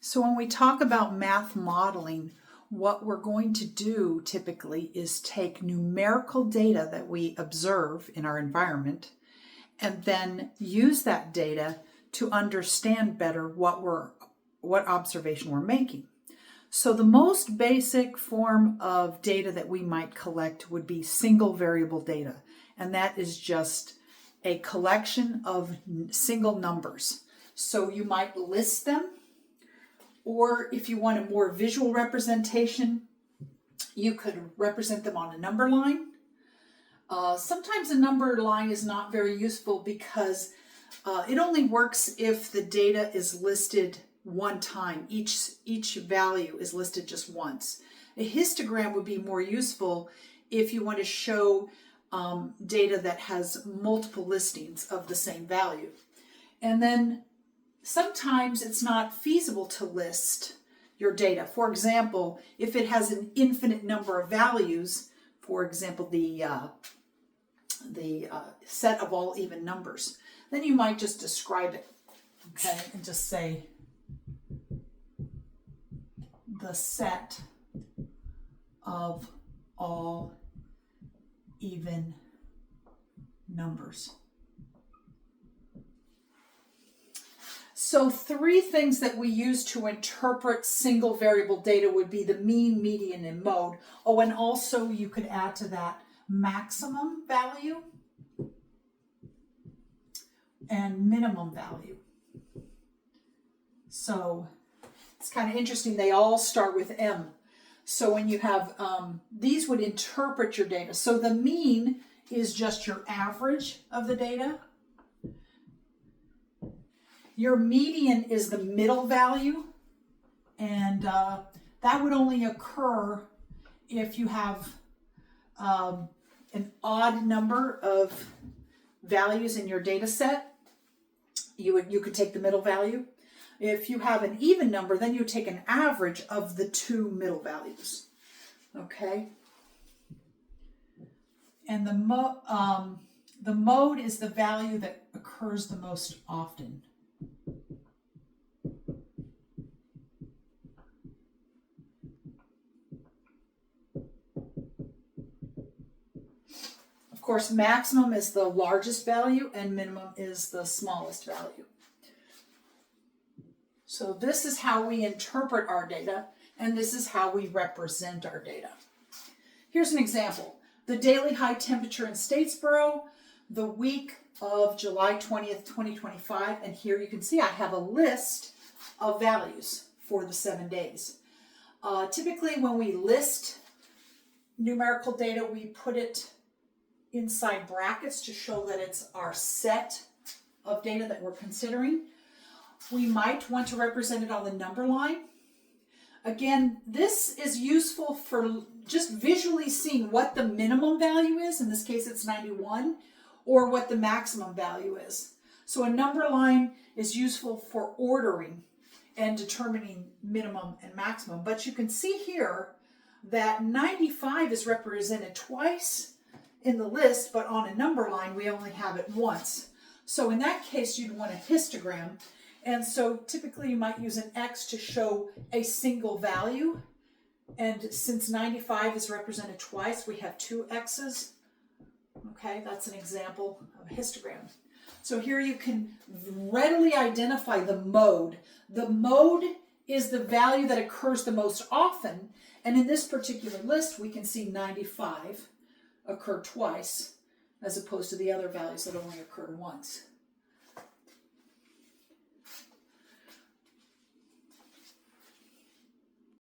So when we talk about math modeling, what we're going to do typically is take numerical data that we observe in our environment and then use that data to understand better what observation we're making. So the most basic form of data that we might collect would be single variable data, and that is just a collection of single numbers. So you might list them, or if you want a more visual representation, you could represent them on a number line. Sometimes a number line is not very useful because it only works if the data is listed one time. Each value is listed just once. A histogram would be more useful if you want to show data that has multiple listings of the same value. And then sometimes it's not feasible to list your data. For example, if it has an infinite number of values, for example, the set of all even numbers, then you might just describe it, okay, and just say the set of all even numbers. So 3 things that we use to interpret single variable data would be the mean, median, and mode. Oh, and also you could add to that maximum value and minimum value. So it's kind of interesting. They all start with M. So when you have, these would interpret your data. So the mean is just your average of the data. Your median is the middle value, and that would only occur if you have an odd number of values in your data set. You could take the middle value. If you have an even number, then you take an average of the 2 middle values. Okay? And the mode is the value that occurs the most often. Of course, maximum is the largest value and minimum is the smallest value. So this is how we interpret our data, and this is how we represent our data. Here's an example. The daily high temperature in Statesboro, the week of July 20th, 2025, and here you can see I have a list of values for the 7 days. Typically when we list numerical data, we put it inside brackets to show that it's our set of data that we're considering. We might want to represent it on the number line. Again, this is useful for just visually seeing what the minimum value is. In this case, it's 91, or what the maximum value is. So a number line is useful for ordering and determining minimum and maximum. But you can see here that 95 is represented twice in the list, but on a number line, we only have it once. So in that case, you'd want a histogram. And so typically you might use an X to show a single value. And since 95 is represented twice, we have 2 X's. Okay, that's an example of a histogram. So here you can readily identify the mode. The mode is the value that occurs the most often. And in this particular list, we can see 95 occur twice, as opposed to the other values that only occurred once.